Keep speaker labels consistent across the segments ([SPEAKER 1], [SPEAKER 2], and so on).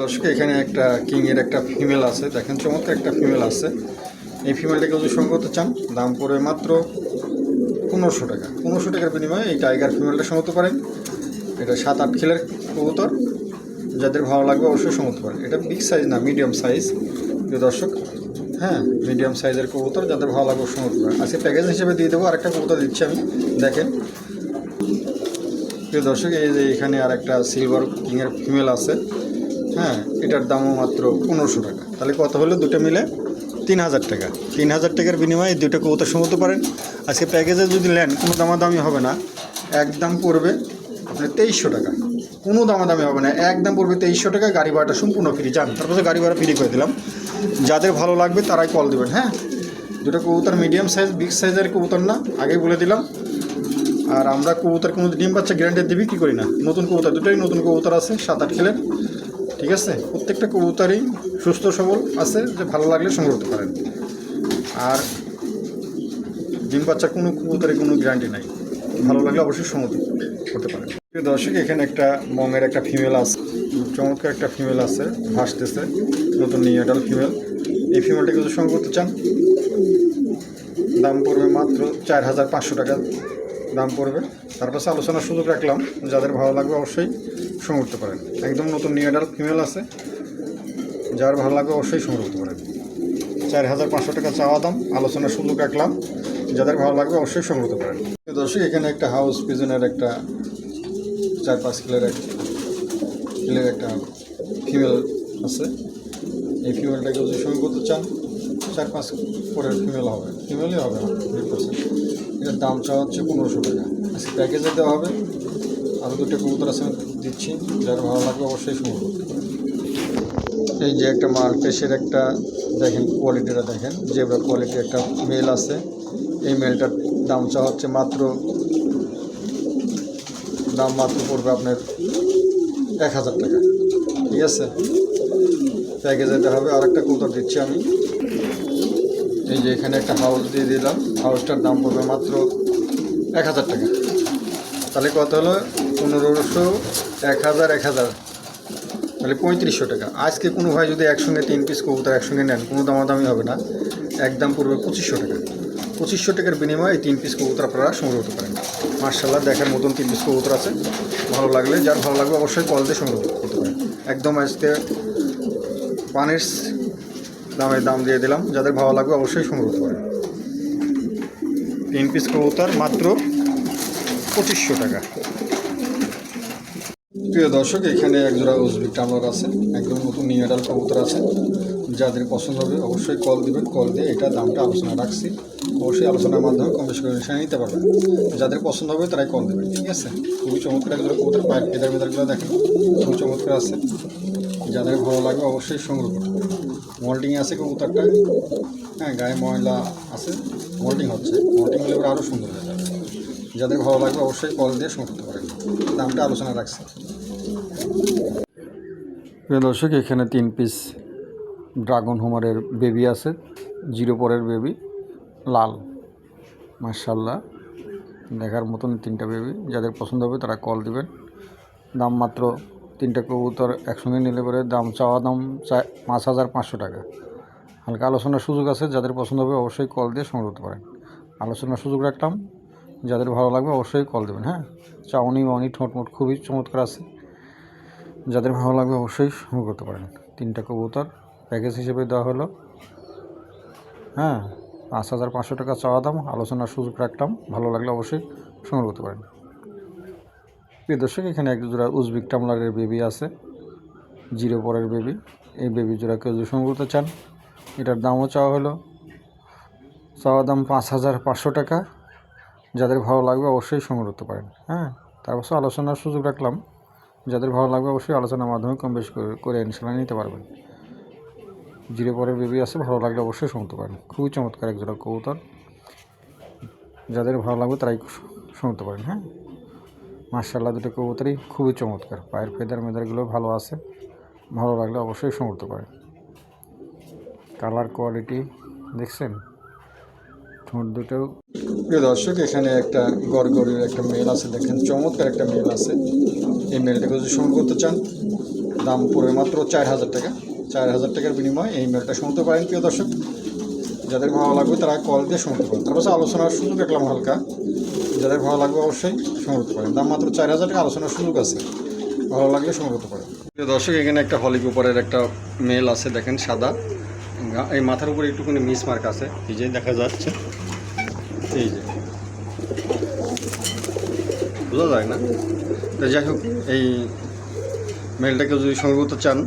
[SPEAKER 1] দর্শক এখানে একটা কিংয়ের একটা ফিমেল আছে, দেখেন চমৎকার একটা ফিমেল আছে। এই ফিমেলটাকে যদি সংগ্রহ করতে চান দাম পড়বে মাত্র 1500 টাকা। 1500 টাকার বিনিময়ে এই টাইগার ফিমেলটা সংগ্রহ করতে পারেন। এটা 7-8 কিলোর কবুতর, যাদের ভালো লাগবে অবশ্যই সংগ্রহ করতে পারেন। এটা বিগ সাইজ না, মিডিয়াম সাইজ প্রিয় দর্শক। হ্যাঁ, মিডিয়াম সাইজের কবুতর, যাদের ভালো লাগবে সংগ্রহ করতে পারেন। আজকে প্যাকেজ হিসেবে দিয়ে দেবো, আরেকটা কবুতর দিচ্ছি আমি, দেখেন প্রিয় দর্শক। এই যে এখানে আর একটা সিলভার কিংয়ের ফিমেল আছে। হ্যাঁ, এটার দামও মাত্র 1500 টাকা। তাহলে কত হলো? দুটো মিলে 3000 টাকা। 3000 টাকার বিনিময়ে দুটো কবুতর সংগ্রহ পারেন। আজকে প্যাকেজে যদি নেন কোনো দামাদামি হবে না, একদম পড়বে আপনার 2300 টাকা। কোনো দামাদামি হবে না, একদম পড়বে 2300 টাকা। গাড়ি ভাড়াটা সম্পূর্ণ ফ্রি, যান তারপরে গাড়ি ভাড়া ফ্রি করে দিলাম। যাদের ভালো লাগবে তারাই কল দেবেন। হ্যাঁ, দুটো কবুতর মিডিয়াম সাইজ, বিগ সাইজের কবুতর না, আগেই বলে দিলাম। আর আমরা কবুতর কোনো ডিম বাচ্চা গ্যারান্টি দিবি কি করি না। নতুন কবুতর, দুটোই নতুন কবুতর আছে, 7-8 কিলোর। ঠিক আছে, প্রত্যেকটা কবুতরই সুস্থ সবল আছে, যে ভালো লাগলে সংগ্রহ করতে পারেন। আর ডিম বাচ্চা কোনো কবুতরের কোনো গ্যারান্টি নাই, ভালো লাগলে অবশ্যই সংগ্রহ করতে পারেন। দর্শক এখানে একটা মঙের একটা ফিমেল আছে, চমৎকার একটা ফিমেল আছে, ভাসতেছে, নতুন নিউ অ্যাডাল ফিমেল। এই ফিমেলটাকে যদি সংগ্রহ করতে চান দাম পড়বে মাত্র 4500 টাকা দাম পড়বে। তারপর আলোচনার সুযোগ রাখলাম, যাদের ভালো লাগবে অবশ্যই সংগ্রহ করতে পারেন। একদম নতুন নিউ অ্যাডাল ফিমেল আছে, যার ভালো লাগবে অবশ্যই সংগ্রহ করতে পারেন। 4500 টাকা চাওয়া দাম, আলোচনার সুযোগ রাখলাম, যাদের ভালো লাগবে অবশ্যই সংগ্রহ করতে পারেন। দর্শক এখানে একটা হাউস পিজনের একটা 4-5 কিলোর একটা ফিমেল আছে। এই ফিমেলটাকে যদি সংগ্রহ করতে চান 4-5 পরের ফিমেল হবে, ফিমেলই হবে 100%। এটার দাম চাওয়া হচ্ছে 1500 টাকা। আজকে প্যাকেজে দেওয়া হবে। আরও দুটো কবুতর আছে দিচ্ছি, যার ভালো লাগবে অবশ্যই সংগ্রহ করতে পারেন। এই যে একটা মার্কেশের একটা দেখেন, কোয়ালিটিটা দেখেন, জেব্রা কোয়ালিটির একটা মেল আছে। এই মেলটার দাম চাওয়া হচ্ছে দাম মাত্র পড়বে আপনার 1000 টাকা। ঠিক আছে, প্যাকেজে দেওয়া হবে। আর একটা কবুতর দিচ্ছি আমি, এই যে এখানে একটা হাউস দিয়ে দিলাম, হাউসটার দাম পড়বে মাত্র 1000 টাকা। তাহলে কত হলো? 1500, 1000, তাহলে 3500 টাকা। আজকে কোনো ভাই যদি একসঙ্গে 3 পিস কবুতর একসঙ্গে নেন কোনো দামাদামি হবে না, একদম পড়বে 2500 টাকা। 2500 টাকার বিনিময়ে এই 3 পিস কবুতর আপনারা সংগ্রহ করতে পারেন। মার্শাল্লাহ, দেখার মতন 3 পিস কবুতর আছে। ভালো লাগলে, যার ভালো লাগবে অবশ্যই কল দিয়ে সংগ্রহ করতে পারেন। একদম আজকে পানির দাম দিয়ে দিলাম, যাদের ভালো লাগবে অবশ্যই সংগ্রহ করতে পারেন। 3 পিস কবুতর মাত্র 2500 টাকা। প্রিয় দর্শক এখানে একজোড়া উজবেক টামলার আছে, একদম নতুন নিউ অ্যাডাল কবুতর আছে। যাদের পছন্দ হবে অবশ্যই কল দিবেন। কল দিয়ে এটা দামটা আলোচনা রাখছি, অবশ্যই আলোচনার মাধ্যমে কম বেশি করে নিতে পারবেন। যাদের পছন্দ হবে তারাই কল দেবেন। ঠিক আছে, খুবই চমৎকার একজোড়া কবুতর, পায়ের মেদারগুলো দেখেন খুবই চমৎকার আছে। যাদের ভালো লাগবে অবশ্যই সংগ্রহ করতে পারেন। মল্টিংয়ে আছে কবুতরটা, হ্যাঁ, গায়ে ময়লা আছে, মল্টিং হচ্ছে, মল্টিং হলে এবার আরও সুন্দর হয়ে যাবে। যাদের ভালো লাগবে অবশ্যই কল দিয়ে সংগ্রহ করতে পারেন, দামটা আলোচনা রাখছি। প্রিয় দর্শক এখানে 3 পিস ড্রাগন হোমারের বেবি আছে, 0 পরের বেবি, লাল, মাশাআল্লাহ দেখার মতন 3টা বেবি। যাদের পছন্দ হবে তারা কল দিবেন। দাম মাত্র 3টা কবুতর একসঙ্গে নিলে পরে চাওয়া দাম 5500 টাকা। হালকা আলোচনার সুযোগ আছে, যাদের পছন্দ হবে অবশ্যই কল দিয়ে সংগ্রহ করতে পারেন। আলোচনার সুযোগ রাখলাম, যাদের ভালো লাগবে অবশ্যই কল দেবেন। হ্যাঁ, চাউনি মাউনি ঠোঁটমোট খুবই চমৎকার আছে, যাদের ভালো লাগবে অবশ্যই সংগ্রহ করতে পারেন। 3টা কবুতর প্যাকেজ হিসেবে দেওয়া হলো। হ্যাঁ, 5500 টাকা চাওয়া দাম, আলোচনার সুযোগ রাখলাম, ভালো লাগলে অবশ্যই সংগ্রহ করতে পারেন। প্রিয় দর্শক এখানে এক জোড়া উজবেক টামলারের বেবি আছে, 0 পরের বেবি। এই বেবি জোড়াকে যদি সংগ্রহ করতে চান এটার দামও চাওয়া দাম 5500 টাকা। যাদের ভালো লাগবে অবশ্যই সংগ্রহ করতে পারেন। হ্যাঁ, তারপর আলোচনার সুযোগ রাখলাম, যাদের ভালো লাগবে অবশ্যই আলোচনার মাধ্যমে কম বেশি করে ইনশাল্লাহ নিতে পারবেন। 0 পরের বেবি আছে, ভালো লাগলে অবশ্যই শুনতে পারেন। খুবই চমৎকার এক জোড়া কবুতর, যাদের ভালো লাগবে তারাই শুনতে পারেন। হ্যাঁ, মাশাআল্লাহ দুটো কবুতরই খুবই চমৎকার, পায়ের মেদারগুলো ভালো আছে, ভালো লাগলে অবশ্যই শুনতে পারেন। কালার কোয়ালিটি দেখছেন, ঠোঁট দুটো। প্রিয় দর্শক, এখানে একটা গড়গড়ির একটা মেল আছে, দেখেন চমৎকার একটা মেল আছে। এই মেলটাকে যদি সংগ্রহ করতে চান, দাম পড়বে মাত্র 4000 টাকা। 4000 টাকার বিনিময়ে এই মেলটা শুনতে পারেন প্রিয় দর্শক। যাদের ভালো লাগবে তারা কল দিয়ে শুনতে পারেন। তারপর আলোচনার সুযোগ রাখলাম হালকা, যাদের ভালো লাগবে অবশ্যই সংগ্রহ করতে পারেন। দাম মাত্র 4000 টাকা, আলোচনার সুযোগ আছে, ভালো লাগলে সংগ্রহ করতে পারেন। প্রিয় দর্শক, এখানে একটা হলিক উপরের একটা মেল আছে, দেখেন সাদা, এই মাথার উপরে একটুখানি মিস মার্ক আছে, এই যে দেখা যাচ্ছে, এই যে বোঝা যায় না। তো যাই হোক, এই মেলটাকে যদি সংগ্রহ করতে চান,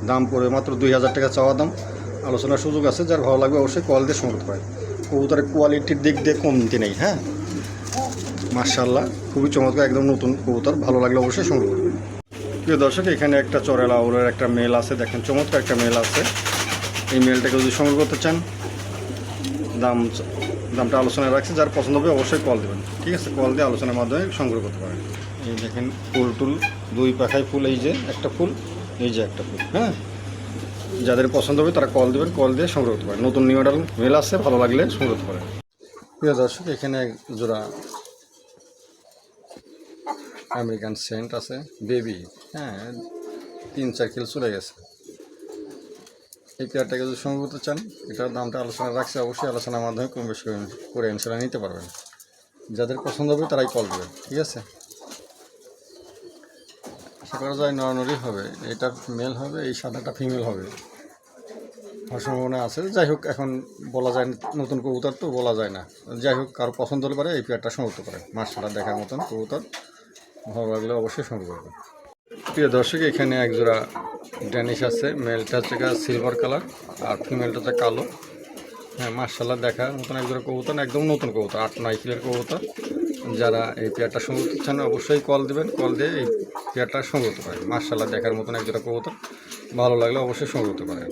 [SPEAKER 1] দাম পড়বে মাত্র 2000 টাকা চাওয়া দাম, আলোচনার সুযোগ আছে। যার ভালো লাগবে অবশ্যই কল দিয়ে সংগ্রহ করতে পারেন। কবুতরের কোয়ালিটির দিক দিয়ে কমতি নেই। হ্যাঁ, মাশাআল্লাহ, খুবই চমৎকার, একদম নতুন কবুতর, ভালো লাগলে অবশ্যই সংগ্রহ করবেন। প্রিয় দর্শক, এখানে একটা চড়েলা ওরের একটা মেল আছে, দেখেন চমৎকার একটা মেল আছে। এই মেলটাকে যদি সংগ্রহ করতে চান, দামটা আলোচনায় রাখছি, যার পছন্দ হবে অবশ্যই কল দেবেন। ঠিক আছে, কল দিয়ে আলোচনার মাধ্যমে সংগ্রহ করতে পারেন। এই দেখেন ফুল টুল, দুই পাখায় ফুল, এই যে একটা ফুল, এই যে একটা ফুল। হ্যাঁ, যাদের পছন্দ হবে তারা কল দেবেন, কল দিয়ে সংগ্রহ করতে পারেন। নতুন নিউ মডেল মেল আছে, ভালো লাগলে সংগ্রহ করতে পারেন। প্রিয় দর্শক, এখানে এক জোড়া আমেরিকান সেন্ট আছে, বেবি। হ্যাঁ, 3-4 কিলো চলে গেছে। এই পেয়ারটাকে যদি সংগ্রহ করতে চান, এটার দামটা আলোচনা রাখছে, অবশ্যই আলোচনার মাধ্যমে কম বেশি করে ইনশাল্লাহ নিতে পারবেন। যাদের পছন্দ হবে তারাই কল দেবেন। ঠিক আছে, আশা করা যায় নরনরি হবে, এটা মেল হবে, এই সাদাটা ফিমেল হবে, হওয়ার সম্ভাবনা আছে। যাই হোক, এখন বলা যায় না, নতুন কবুতর তো বলা যায় না। যাই হোক, কারো পছন্দ হলে পারে এই পেয়ারটা সংগ্রহ করতে পারে। মাশাআল্লাহ, দেখার মতন কবুতর, ভালো লাগলে অবশ্যই সংগ্রহ করবেন। প্রিয় দর্শক, এখানে এক জোড়া ড্যানিশ আছে, মেলটা হচ্ছে সিলভার কালার আর ফিমেলটা হচ্ছে কালো। হ্যাঁ, মাশাআল্লাহ, দেখার মতন এক জোড়া কবুতর, একদম নতুন কবুতর, 8-9 কিলোর কবুতর। যারা এই পেয়ারটা সংগ্রহ করতে চান অবশ্যই কল দেবেন, কল দিয়ে এই পেয়ারটা সংগ্রহ করতে পারেন। মাশাআল্লাহ, দেখার মতন এক জোড়া কবুতর, ভালো লাগলে অবশ্যই সংগ্রহ করতে পারেন।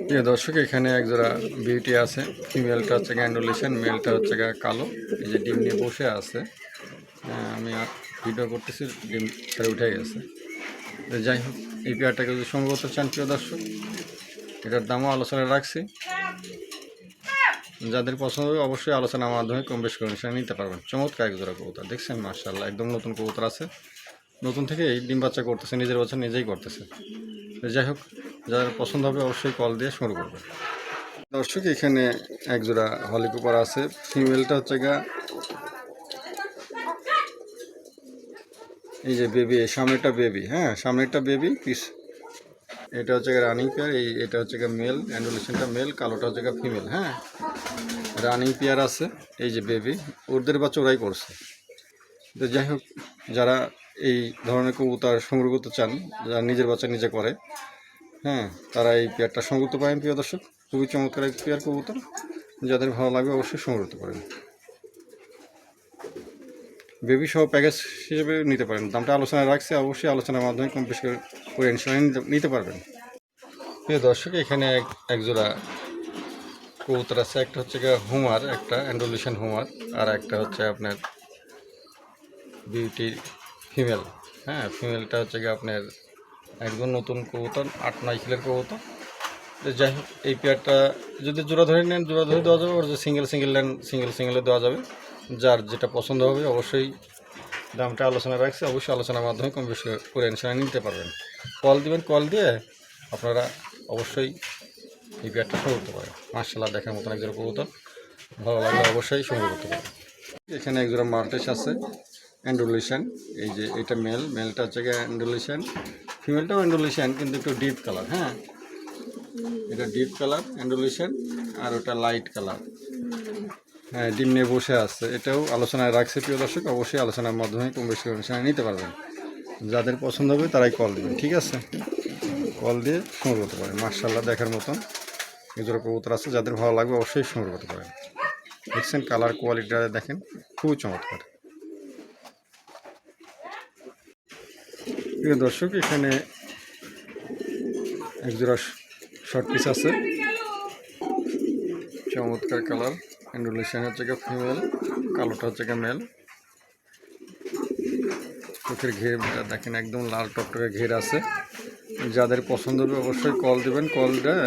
[SPEAKER 1] প্রিয় দর্শক, এখানে এক জোড়া বিউটি আছে, ফিমেলটা হচ্ছে অ্যান্ডোলেশন, মেলটা হচ্ছে কালো। এই যে ডিম নিয়ে বসে আছে, আমি ভিডিও করতেছি, ডিম ছেড়ে উঠে গেছে। যাই হোক, এই পেয়ারটাকে যদি সংগ্রহ করতে চান প্রিয় দর্শক, এটার দামও আলোচনায় রাখছি। যাদের পছন্দ হবে অবশ্যই আলোচনার মাধ্যমে কম বেশ করে নিতে পারবেন। চমৎকার এক জোড়া কবুতর, দেখছেন মাশাআল্লাহ, একদম নতুন কবুতর আছে, নতুন থেকে এই ডিম বাচ্চা করতেছে, নিজের বাচ্চা নিজেই করতেছে। যাই হোক, যাদের পছন্দ হবে অবশ্যই কল দিয়ে শুরু করবেন। দর্শক, এখানে এক জোড়া হলি কুপার আছে, ফিমেলটা হচ্ছে এই যে বেবি, সামনেটা বেবি। হ্যাঁ, সামনেটা বেবি, পিস এটা হচ্ছে রানিং পেয়ার, এটা হচ্ছে মেল, অ্যান্ডোলেশনটা মেল, কালোটা হচ্ছে ফিমেল। হ্যাঁ, রানিং পেয়ার আছে, এই যে বেবি, ওদের বাচ্চা ওরাই করছে। তো যাই হোক, যারা এই ধরনের কবুতর সংগ্রহ করতে চান, যারা নিজের বাচ্চা নিজে করে, হ্যাঁ, তারা এই পেয়ারটা সংগ্রহ করতে পারেন। প্রিয় দর্শক, খুবই চমৎকার এক পেয়ার কবুতর, যাদের ভালো লাগবে অবশ্যই সংগ্রহ করতে পারেন। বেবি সহ প্যাকেজ হিসেবে নিতে পারেন। দামটা আলোচনায় রাখছে, অবশ্যই আলোচনার মাধ্যমে কম বেশি করে ইনশাল্লাহ নিতে পারবেন। প্রিয় দর্শক, এখানে এক জোড়া কবুতর আছে, একটা হচ্ছে হুমার, একটা অ্যান্ডোলেশন হুমার, আর একটা হচ্ছে আপনার বিউটি ফিমেল। হ্যাঁ, ফিমেলটা হচ্ছে আপনার একদম নতুন কবুতর, 8-9 কিলোর কবুতর। যাই হোক, এই পেয়ারটা যদি জোড়া ধরে নেন, জোড়া ধরে দেওয়া যাবে, আর যদি সিঙ্গেল নেন, সিঙ্গেলে দেওয়া যাবে। যার যেটা পছন্দ হবে অবশ্যই দামটা আলোচনা রাখছে, অবশ্যই আলোচনার মাধ্যমে কম বেশি করে ইনশাল্লাহ নিতে পারবেন। কল দিবেন, কল দিয়ে আপনারা অবশ্যই এই পেয়ারটা সংগ্রহ করতে পারেন। মাশাআল্লাহ, দেখার মতন একজোড়া কবুতর, ভালো লাগলে অবশ্যই সংগ্রহ করতে পারেন। এখানে একজোড়া মাল্টেস আছে, অ্যান্ডোলেশন। এই যে এটা মেলটা হচ্ছে অ্যান্ডোলেশন, ফিমেলটাও অ্যান্ডোলেশন, কিন্তু একটু ডিপ কালার। হ্যাঁ, এটা ডিপ কালার অ্যান্ডোলেশন, আর ওটা লাইট কালার। হ্যাঁ, ডিম নিয়ে বসে আছে, এটাও আলোচনায় রাখছে। প্রিয় দর্শক, অবশ্যই আলোচনার মাধ্যমে কম বেশি আলোচনায় নিতে পারবেন। যাদের পছন্দ হবে তারাই কল দেবেন। ঠিক আছে, কল দিয়ে সংগ্রহ করতে পারেন। মাশাআল্লাহ, দেখার মতন নিজের কবুতর আছে, যাদের ভালো লাগবে অবশ্যই সংগ্রহ করতে পারেন। দেখছেন কালার কোয়ালিটিটা, দেখেন খুবই চমৎকার। প্রিয় দর্শক, এখানে একজোড়া শর্ট পিস আছে, চমৎকার কালার, অ্যান্ডোলেশন হচ্ছে ফিমেল, কালোটা হচ্ছে মেল। চোখের ঘের দেখেন, একদম লাল টকটকে ঘের আছে। যাদের পছন্দ হবে অবশ্যই কল দেবেন, কল দিয়ে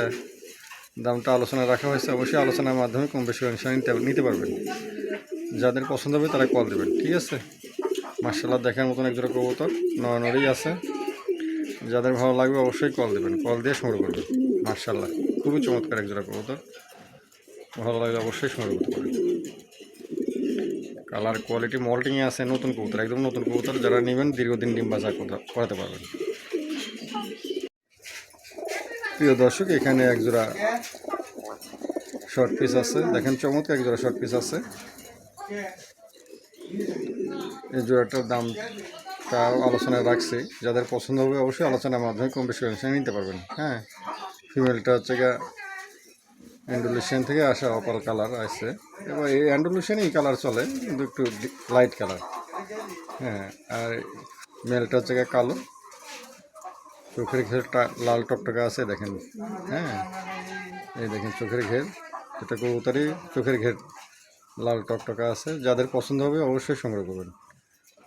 [SPEAKER 1] দামটা আলোচনা রাখা হয়েছে, অবশ্যই আলোচনার মাধ্যমে কম বেশি নিতে পারবেন। যাদের পছন্দ হবে তারা কল দেবেন, ঠিক আছে। মাশাআল্লাহ দেখার মতন একজোড়া কবুতর নড়ানড়ি আছে। যাদের ভালো লাগবে অবশ্যই কল দেবেন, কল দিয়ে সংগ্রহ করবেন। মাশাআল্লাহ খুবই চমৎকার একজোড়া কবুতর, ভালো লাগলে অবশ্যই সংগ্রহ করতে পারেন। কালার কোয়ালিটি মল্টিংয়ে আছে, নতুন কবুতর, একদম নতুন কবুতর। যারা নেবেন দীর্ঘদিন ডিম বাচ্চা করাতে পারবেন। প্রিয় দর্শক, এখানে একজোড়া শর্ট পিস আছে, দেখেন চমৎকার একজোড়া শর্ট পিস আছে। এই জোড়াটার দামটা আলোচনায় রাখছি, যাদের পছন্দ হবে অবশ্যই আলোচনার মাধ্যমে কম বেশি নিতে পারবেন। হ্যাঁ, ফিমেলটা হচ্ছে গা অ্যান্ডুলেশন থেকে আসা অপাল কালার আছে, এবার এই অ্যান্ডুলেশন এই কালার চলে, কিন্তু একটু লাইট কালার। হ্যাঁ, আর মেলটা হচ্ছে গা কালো, চোখের ঘেরটা লাল টকটকা আছে দেখেন। হ্যাঁ, এই দেখেন চোখের ঘের, এটা কবুতরই চোখের ঘের লাল টকটকা আছে। যাদের পছন্দ হবে অবশ্যই সংগ্রহ করবেন।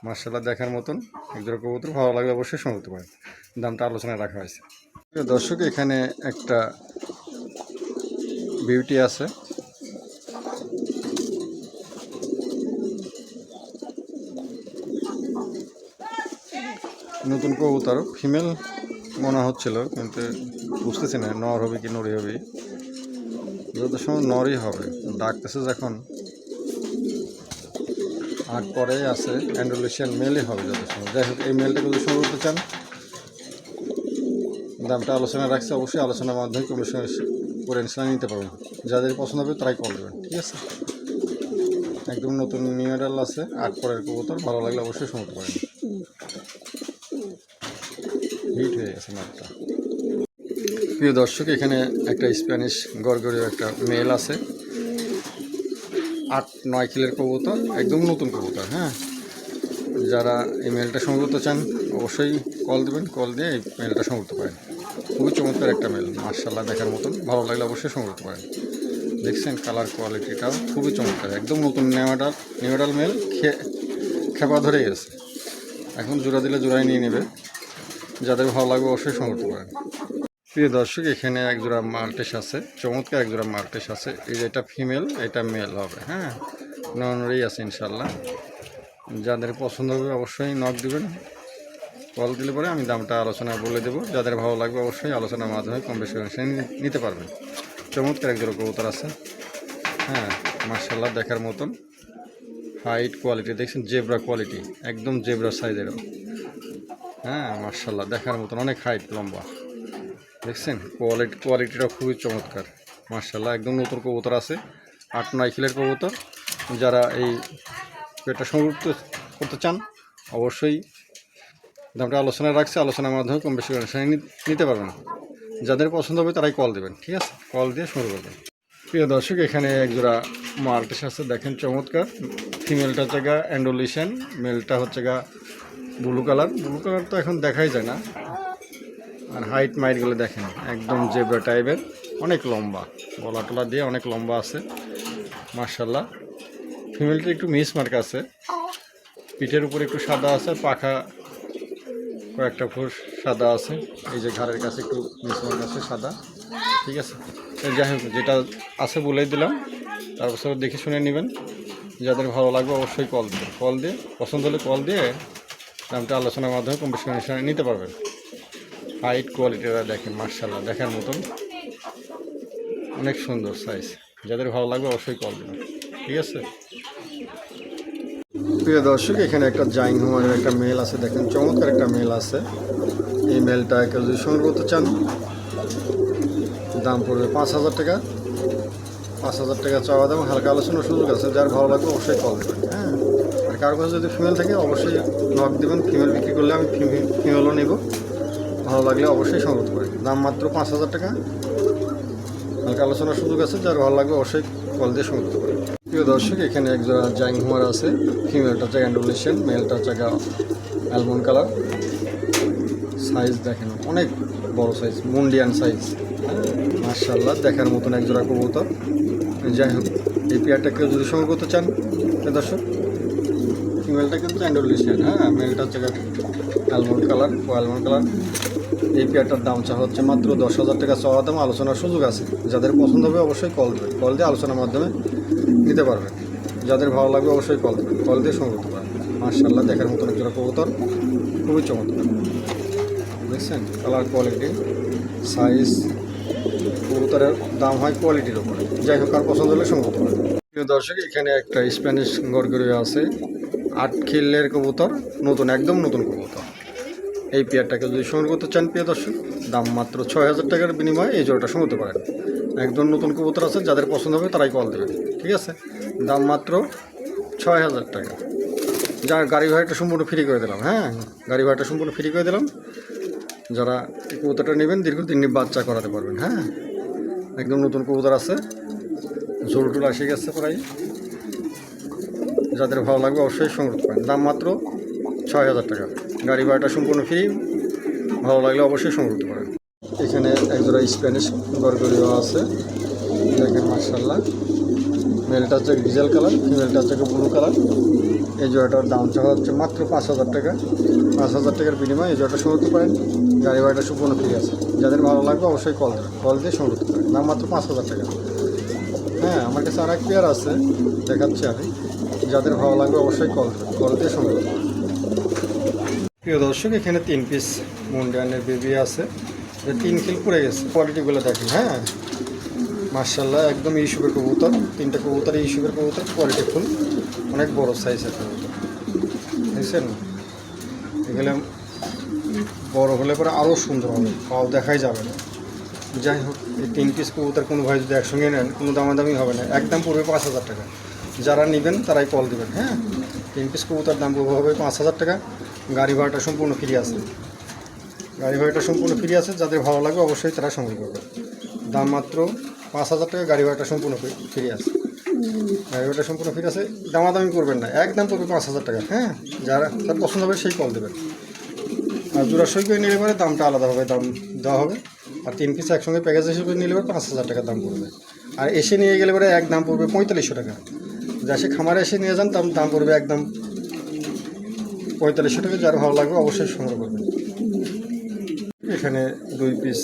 [SPEAKER 1] মাশাআল্লাহ দেখার মতন একজোড়া কবুতর, ভালো লাগবে অবশ্যই সংগ্রহ করতে পারেন। দামটা আলোচনায় রাখা হয়েছে। দর্শক, এখানে একটা বিউটি আছে, নতুন কবুতর, ফিমেল মনে হচ্ছিল কিন্তু বুঝতেছি না নর হবে কি নরি হবে। যত সময় নরই হবে, ডাকতেছে যখন। আর পরে আছে অ্যান্ডোলেশিয়ান মেলই হবে যত সময়। যাই হোক, এই মেলটাকে যদি সংগ্রহ করতে চান দামটা আলোচনা রাখছে, অবশ্যই আলোচনার মাধ্যমে কমিশন করে ইনশাল্লাহ নিতে পারবেন। যাদের পছন্দ হবে তারাই কল দেবেন, ঠিক আছে। একদম নতুন নিউ মডেল আছে, 8 পরের কবুতর, ভালো লাগলে অবশ্যই শুনতে পারেন। হিট হয়ে গেছে মাঠটা। প্রিয় দর্শক, এখানে একটা স্প্যানিশ গড়গড়িও একটা মেল আছে, 8-9 কিলোর কবুতর, একদম নতুন কবুতর। হ্যাঁ, যারা এই মেলটা সংগ্রহ করতে চান অবশ্যই কল দেবেন, কল দিয়ে এই মেলটা সংগ্রহ করতে পারেন। খুবই চমৎকার একটা মেল, মাশাআল্লাহ দেখার মতন, ভালো লাগলে অবশ্যই সংগ্রহ করতে পারেন। দেখছেন কালার কোয়ালিটিটাও খুবই চমৎকার, একদম নতুন নিউডাল মেল, খেপা ধরে গেছে। এখন জোড়া দিলে জোড়াই নিয়ে নেবে, যাদের ভালো লাগবে অবশ্যই সংগ্রহ করতে পারেন। প্রিয় দর্শক, এখানে একজোড়া মাল্টেস আছে, চমৎকার একজোড়া মাল্টেস আছে। এই যে এটা ফিমেল, এটা মেল হবে। হ্যাঁ, ননরেই আছে ইনশাল্লাহ। যাদের পছন্দ হবে অবশ্যই নক দিবেন, কল দিলে পরে আমি দামটা আলোচনা বলে দেবো। যাদের ভালো লাগবে অবশ্যই আলোচনার মাধ্যমে কম বেশি নিতে পারবেন। চমৎকার একজোড়া কবুতর আছে। হ্যাঁ, মাশাআল্লাহ দেখার মতন, হাইট কোয়ালিটি দেখছেন, জেব্রা কোয়ালিটি, একদম জেব্রা সাইজেরও। হ্যাঁ, মাশাআল্লাহ দেখার মতন, অনেক হাইট লম্বা, দেখছেন কোয়ালিটিটা খুবই চমৎকার। মাশাআল্লাহ একদম নতুন কবুতর আছে, 8-9 কিলোর কবুতর। যারা এই পেটটা সংগ্রহ করতে চান অবশ্যই দামটা আলোচনায় রাখছে, আলোচনার মাধ্যমে কম বেশি নিতে পারবেন। যাদের পছন্দ হবে তারাই কল দেবেন, ঠিক আছে, কল দিয়ে শুরু করবেন। প্রিয় দর্শক, এখানে একজোড়া মাল্টেস আছে, দেখেন চমৎকার। ফিমেলটা হচ্ছে গা অ্যান্ডোলেশিয়ান, মেলটা হচ্ছে গা ব্লু কালার। ব্লু কালার তো এখন দেখাই যায় না। আর হাইট মাইটগুলো দেখেন, একদম জেব্রা টাইপের, অনেক লম্বা, গলা টলা দিয়ে অনেক লম্বা আছে। মাশাআল্লাহ ফিমেলটা একটু মিস মার্ক আছে, পিঠের উপরে একটু সাদা আছে, পাখা কয়েকটা ফুট সাদা আছে। এই যে ঘাড়ের কাছে একটু মিস মার্ক আছে সাদা, ঠিক আছে। যাই হোক, যেটা আছে বলেই দিলাম, তারপর দেখে শুনে নেবেন। যাদের ভালো লাগবে অবশ্যই কল দেবেন, কল দিয়ে পছন্দ হলে কল দিয়ে দামটা আলোচনার মাধ্যমে কম বেশি নিতে পারবেন। হাইট কোয়ালিটিটা দেখেন, মাশাআল্লাহ দেখার মতন, অনেক সুন্দর সাইজ। যাদের ভালো লাগবে অবশ্যই কল দেবেন, ঠিক আছে। প্রিয় দর্শক, এখানে একটা জাইং হুমানের একটা মেল আছে, দেখেন চমৎকার একটা মেল আছে। এই মেলটা কেউ যদি সংগ্রহ করতে চান দাম পড়বে 5,000 টাকা। 5,000 টাকা চাওয়া দাম, হালকা আলোচনার সুযোগ আছে। যার ভালো লাগবে অবশ্যই কল দেবেন। হ্যাঁ, আর কারো কাছে যদি ফিমেল থাকে অবশ্যই নক দেবেন। ফিমেল বিক্রি করলে আমি ফিমেলও নেব, ভালো লাগলে অবশ্যই সংগ্রহ করেন। দাম মাত্র 5,000 টাকা, হালকা আলোচনার সুযোগ আছে। যার ভালো লাগবে অবশ্যই কল দিয়ে সংগ্রহ করেন। প্রিয় দর্শক, এখানে একজোড়া জাইং হুমার আছে, ফিমেলটা হচ্ছে অ্যান্ডোলেশিয়ান, মেলটা হচ্ছে অ্যালমন্ড কালার। সাইজ দেখেন অনেক বড় সাইজ, মুন্ডিয়ান সাইজ। মাশাআল্লাহ দেখার মতন একজোড়া কবুতর। যাই হোক, এই পেয়ারটা কেউ যদি সংগ্রহ করতে চান দর্শক, ফিমেলটা কিন্তু অ্যান্ডোলেশিয়ান, হ্যাঁ, মেলটা হচ্ছে অ্যালমন্ড কালার। এই পেয়ারটার দাম হচ্ছে মাত্র 10,000 টাকা চাওয়া দাম, আলোচনার সুযোগ আছে। যাদের পছন্দ হবে অবশ্যই কল দেবেন, কল দিয়ে আলোচনার মাধ্যমে নিতে পারবেন। যাদের ভালো লাগবে অবশ্যই কল দেবেন, কল দিয়ে সংগ্রহ করতে পারেন। মাশাআল্লাহ দেখার মতন একজোড়া কবুতর, খুবই চমৎকার। দেখছেন কালার, কোয়ালিটি, সাইজ, কবুতরের দাম হয় কোয়ালিটির উপরে। যাই হোক, আর পছন্দ হলে সংগ্রহ করতে পারেন। প্রিয় দর্শক, এখানে একটা স্প্যানিশ গরগরিয়া আছে, 8 খিলের কবুতর, নতুন, একদম নতুন কবুতর। এই পেয়ারটাকে যদি সংগ্রহ করতে চান প্রিয় দর্শক, দাম মাত্র 6000 টাকার বিনিময়ে এই জোড়াটা সংগ্রহ করতে পারেন। একদম নতুন কবুতর আছে, যাদের পছন্দ হবে তারাই কল দেবেন, ঠিক আছে? দাম মাত্র 6000 টাকা। যার গাড়ি ভাড়াটা সম্পূর্ণ ফ্রি করে দিলাম, হ্যাঁ, গাড়ি ভাড়াটা সম্পূর্ণ ফ্রি করে দিলাম। যারা এই কবুতরটা নেবেন দীর্ঘদিন বাচ্চা করাতে পারবেন, হ্যাঁ, একদম নতুন কবুতর আছে, ঝোলটুল এসে গেছে প্রায়। যাদের ভালো লাগবে অবশ্যই সংগ্রহ করতে পারেন। দাম মাত্র 6000 টাকা, গাড়ি ভাড়াটা সম্পূর্ণ ফ্রি। ভালো লাগলে অবশ্যই সংগ্রহ করতে পারেন। এখানে একজোড়া স্প্যানিশ গরগরিয়া আছে, দেখেন মাশাআল্লাহ। মেলটা হচ্ছে ডিজেল কালার, ফিমেলটা হচ্ছে ব্লু কালার। এই জোড়াটার দাম চাওয়া হচ্ছে মাত্র 5000 টাকা। 5000 টাকার বিনিময়ে এই জোড়াটা সংগ্রহ করতে পারেন। গাড়ি ভাড়াটা সম্পূর্ণ ফ্রি আছে। যাদের ভালো লাগবে অবশ্যই কল দেবেন, কল দিয়ে সংগ্রহ করতে পারেন। দাম মাত্র 5000 টাকা। হ্যাঁ, আমার কাছে আর এক পেয়ার আছে, দেখাচ্ছি আমি। যাদের ভালো লাগবে অবশ্যই কল দেবেন, কল দিয়ে সংগ্রহ করতে পারেন। প্রিয় দর্শক, এখানে 3 পিস মুন্ডিয়ানের বেবি আছে, 3 খিল পড়ে গেছে। কোয়ালিটিগুলো দেখেন, হ্যাঁ, মাশাআল্লাহ একদম ইস্যুবের কবুতর। 3টা কবুতর ইস্যুবের কবুতর, কোয়ালিটি ফুল, অনেক বড় সাইজের কবুতর, বুঝছেন? এগুলো বড় হলে পরে আরও সুন্দর হবে, পাও দেখাই যাবে না। যাই হোক, এই 3 পিস কবুতর কোনো ভাই যদি একসঙ্গে নেন কোনো দামাদামি হবে না, একদম পড়বে 5000 টাকা। যারা নেবেন তারাই কল দেবেন, হ্যাঁ। 3 পিস কবুতর দাম হবে 5000 টাকা। গাড়ি ভাড়াটা সম্পূর্ণ ফ্রি আছে, গাড়ি ভাড়াটা সম্পূর্ণ ফ্রি আছে। যাদের ভালো লাগবে অবশ্যই তারা সংগ্রহ করবে। দাম মাত্র 5000 টাকা, গাড়ি ভাড়াটা সম্পূর্ণ ফ্রি আছে। গাড়ি ভাড়াটা সম্পূর্ণ ফ্রি আছে, দামাদামি করবেন না, একদম পড়বে 5000 টাকা, হ্যাঁ। যারা তার পছন্দ হবে সেই কল দেবেন। আর জোড়া সই করে নিলে পরে দামটা আলাদাভাবে দাম দেওয়া হবে। আর 3 পিস একসঙ্গে প্যাকেজ হিসেবে নিলে পরে 5000 টাকা দাম পড়বে। আর এসে নিয়ে গেলে পরে এক দাম পড়বে 4500 টাকা। যাসে খামারে এসে নিয়ে যান দাম পড়বে একদম 4500 টাকা। যার ভালো লাগবে অবশ্যই সংগ্রহ করবেন। এখানে 2 পিস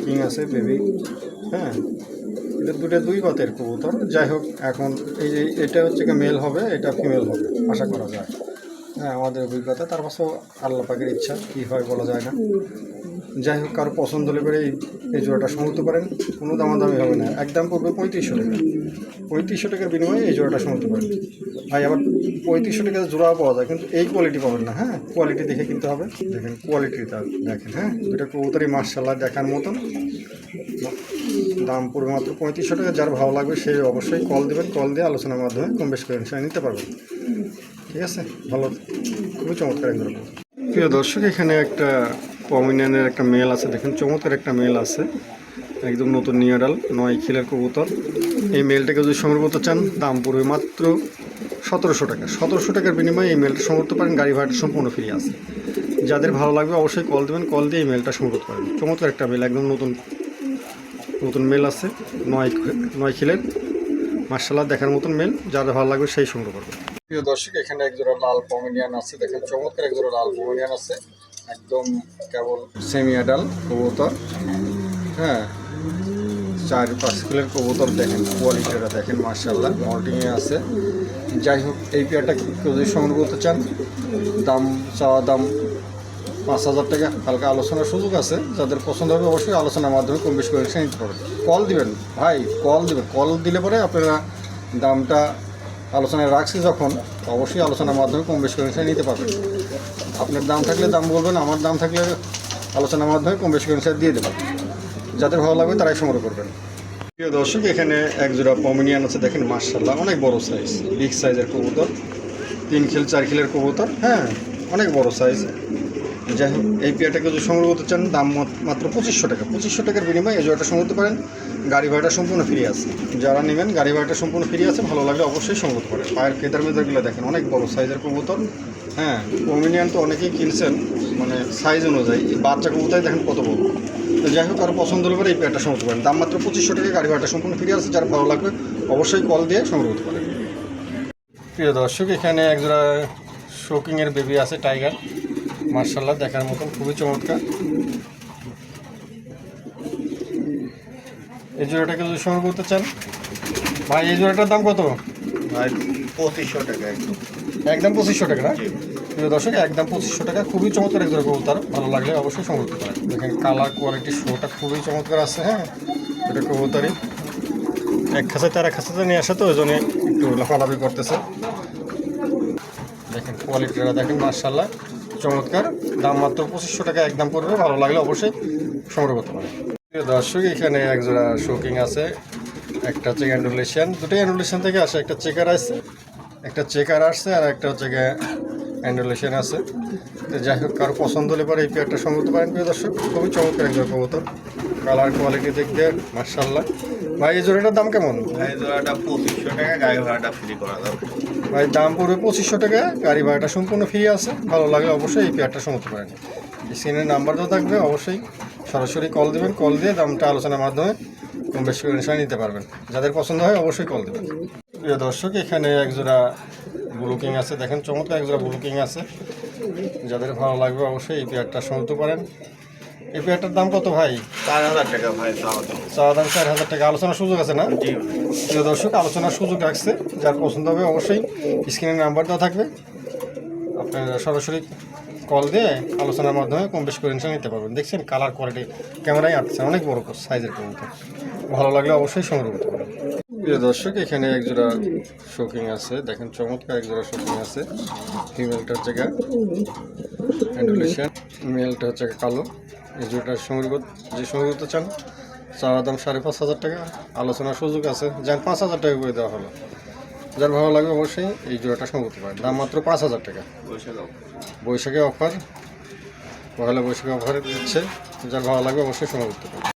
[SPEAKER 1] কিং আছে বেবি, হ্যাঁ, এটা দুটো 2 বাতের কবুতর। যাই হোক, এখন এই যে এটা হচ্ছে কি মেল হবে, এটা ফিমেল হবে আশা করা যায়, হ্যাঁ, আমাদের অভিজ্ঞতা। তার পাশেও আল্লাহ পাকের ইচ্ছা, কী হয় বলা যায় না। যাই হোক, কারো পছন্দ হলে পরে এই জোড়াটা সংগ্রহ পারেন, কোনো দামাদামি হবে না। একদম পড়বে 3500 টাকা। 3500 টাকার বিনিময়ে এই জোড়াটা সংগ্রহ পারেন। ভাই, আবার 3500 টাকা জোড়াও পাওয়া যায়, কিন্তু এই কোয়ালিটি পাবেন না, হ্যাঁ। কোয়ালিটি দেখে কিনতে হবে। দেখেন কোয়ালিটিটা দেখেন, হ্যাঁ, দুটা কবুতরই মাশাআল্লাহ দেখার মতন। দাম পড়বে মাত্র 3500 টাকা। যার ভালো লাগবে সে অবশ্যই কল দেবেন, কল দিয়ে আলোচনার মাধ্যমে কম বেশ করে নিতে পারবেন, ঠিক আছে? ভালো, খুবই চমৎকার একদম। প্রিয় দর্শক, এখানে একটা পমিনিয়ানের একটা মেল আছে, দেখেন চমৎকার একটা মেল আছে, একদম নতুন নিয়াডাল, 9 খিলের কবুতর। এই মেলটাকে যদি সংগ্রহ করতে চান দাম পড়বে মাত্র 1700 টাকা। 1700 টাকার বিনিময়ে এই মেলটা সংগ্রহ করতে পারেন, গাড়ি ভাড়াটা সম্পূর্ণ ফ্রি আছে। যাদের ভালো লাগবে অবশ্যই কল দেবেন, কল দিয়ে এই মেলটা সংগ্রহ করতে পারেন। চমৎকার একটা মেল, একদম নতুন মেল আছে, 9 খিলের, মাশাআল্লাহ দেখার মতন মেল। যাদের ভালো লাগবে সেই সংগ্রহ করবে। প্রিয় দর্শক, এখানে একজোড়া লাল পমিনিয়ান আছে, দেখেন চমৎকার একজোড়া লাল পমিনিয়ান আছে, একদম কেবল সেমি অ্যাডাল কবুতর, হ্যাঁ, 4-5 কিলোর কবুতর। দেখেন কোয়ালিটিটা দেখেন মাশাআল্লাহ, মল্টিংয়ে আছে। যাই হোক, এই পেয়ারটা কেউ যদি সংগ্রহ করতে চান দাম চাওয়া দাম 5000 টাকা। হালকা আলোচনার সুযোগ আছে, যাদের পছন্দ হবে অবশ্যই আলোচনার মাধ্যমে কম বেশি করে নিতে পারবেন। কল দিবেন ভাই, কল দিবেন, কল দিলে পরে আপনারা দামটা আলোচনায় রাখছি যখন, অবশ্যই আলোচনার মাধ্যমে কম বেশি করে নিতে পারবেন। আপনার দাম থাকলে দাম বলবেন, আমার দাম থাকলে আলোচনার মাধ্যমে কম বেশি করে দিয়ে দেবেন। যাদের ভালো লাগবে তারাই সংগ্রহ করবেন। প্রিয় দর্শক, এখানে একজোড়া পমিনিয়ান আছে, দেখেন মাশাআল্লাহ অনেক বড় সাইজ, বিগ সাইজের কবুতর, 3 খিল 4 খিলের কবুতর, হ্যাঁ, অনেক বড় সাইজ। যাই হোক, এই পেয়ারটাকে যদি সংগ্রহ করতে চান দাম মাত্র 2500 টাকা। 2500 টাকার বিনিময়ে এই জোড়াটা সংগ্রহ করতে পারেন, গাড়ি ভাড়াটা সম্পূর্ণ ফ্রি আছে। যারা নেবেন গাড়ি ভাড়াটা সম্পূর্ণ ফ্রি আছে, ভালো লাগলে অবশ্যই সংগ্রহ করতে পারেন। পায়ের ফেদার মেদারগুলো দেখেন, অনেক বড় সাইজের কবুতর, হ্যাঁ। পমিনিয়ান তো অনেকেই কিনছেন মানে সাইজ অনুযায়ী, বাচ্চা কবুতর দেখেন কত বড়। তো যাই হোক, আরও পছন্দ হলে পরে এই পেয়ারটা সংগ্রহ করতে পারেন। দাম মাত্র 2500 টাকা, গাড়ি ভাড়াটা সম্পূর্ণ ফ্রি আছে। যারা ভালো লাগবে অবশ্যই কল দিয়ে সংগ্রহ করতে পারেন। প্রিয় দর্শক, এখানে একজোড়া শোকিংয়ের বেবি আছে, টাইগার, মাশাআল্লাহ দেখার মতন, খুবই চমৎকার। এই জোড়াটাকে যদি সংগ্রহ করতে চান ভাই, এই জোড়াটার দাম কত?
[SPEAKER 2] ভাই 2500 টাকা একদম।
[SPEAKER 1] একদম 2500 টাকা না?
[SPEAKER 2] জি।
[SPEAKER 1] প্রিয় দর্শক, একদম 2500 টাকা, খুবই চমৎকার এক জোড়া কবুতর। ভালো লাগলে অবশ্যই সংগ্রহ করতে পারেন। দেখেন কালার কোয়ালিটি শোটা খুবই চমৎকার আছে। হ্যাঁ, এটা কবুতরই এক খাঁচায় তার এক খাঁচাতে নিয়ে আসে, তো ওই জন্য একটু লাফালাফি করতেছে। দেখেন কোয়ালিটিটা দেখেন, মার্শাল্লাহ চমৎকার। দাম মাত্র 2500 টাকা একদম পড়বে। ভালো লাগলে অবশ্যই সংগ্রহ করতে পারেন। প্রিয় দর্শক, এখানে এক জোড়া শোকিং আছে, একটা হচ্ছে অ্যান্ডুলেশন, দুটোই অ্যান্ডুলেশন থেকে আসে। একটা চেকার আছে, একটা চেকার আসছে, আর একটা হচ্ছে অ্যান্ডুলেশন আছে। তো যাই হোক, কারো পছন্দ হলে পরে এই পেয়ারটা সংগ্রহ করতে পারেন। প্রিয় দর্শক, খুবই চমৎকার এক জোড়া কবুতর, কালার কোয়ালিটি দেখতে মার্শাল্লাহ। ভাই এই জোড়াটার দাম কেমন?
[SPEAKER 2] ভাই জোড়াটা 2500 টাকা, গাড়ি ভাড়াটা ফ্রি করা যাবে।
[SPEAKER 1] ভাই দাম পড়বে 2500 টাকা, গাড়ি ভাড়াটা সম্পূর্ণ ফ্রি আছে। ভালো লাগলে অবশ্যই এই পেয়ারটা সংগ্রহ করতে পারেন। স্ক্রিনের নাম্বার তো থাকবে, অবশ্যই সরাসরি কল দেবেন। কল দিয়ে দামটা আলোচনার মাধ্যমে কম বেশি করে নিশ্চয় নিতে পারবেন। যাদের পছন্দ হয় অবশ্যই কল দেবেন। প্রিয় দর্শক, এখানে একজোড়া ব্লুকিং আছে, দেখেন চমৎকার একজোড়া ব্লুকিং আছে। যাদের ভালো লাগবে অবশ্যই এই পেয়ারটা শুনতে পারেন। এই পেয়ারটার দাম কত ভাই?
[SPEAKER 2] 4000 টাকা ভাই চাওয়া দাম।
[SPEAKER 1] চাওয়া দাম 4000 টাকা, আলোচনার সুযোগ আছে না?
[SPEAKER 2] জি।
[SPEAKER 1] প্রিয় দর্শক, আলোচনার সুযোগ রাখছে। যার পছন্দ হবে অবশ্যই স্ক্রিনের নাম্বার দেওয়া থাকবে, আপনারা সরাসরি কল দিয়ে আলোচনার মাধ্যমে কম বেশি করে নিতে পারবেন। দেখছেন কালার কোয়ালিটি ক্যামেরায় আসছে, অনেক বড় সাইজের কবুতর। ভালো লাগলে অবশ্যই সংগ্রহ করতে পারেন। প্রিয় দর্শক, এখানে একজোড়া শোকিং আছে, দেখেন চমৎকার একজোড়া শোকিং আছে। ফিমেলটা হচ্ছে অ্যান্ডুলেশন, মেলটা হচ্ছে কালো। এই জোড়াটা যে সংগ্রহ করতে চান, চাওয়া দাম 5500 টাকা, আলোচনার সুযোগ আছে। যান 5000 টাকা করে দেওয়া হলো। যার ভালো লাগবে অবশ্যই এই জোড়াটা সংগ্রহ করতে পারেন। দাম মাত্র 5000 টাকা। বৈশাখে অফার, পয়লা বৈশাখে অফার দিচ্ছে। যার ভালো লাগবে অবশ্যই সংগ্রহ করতে পারেন।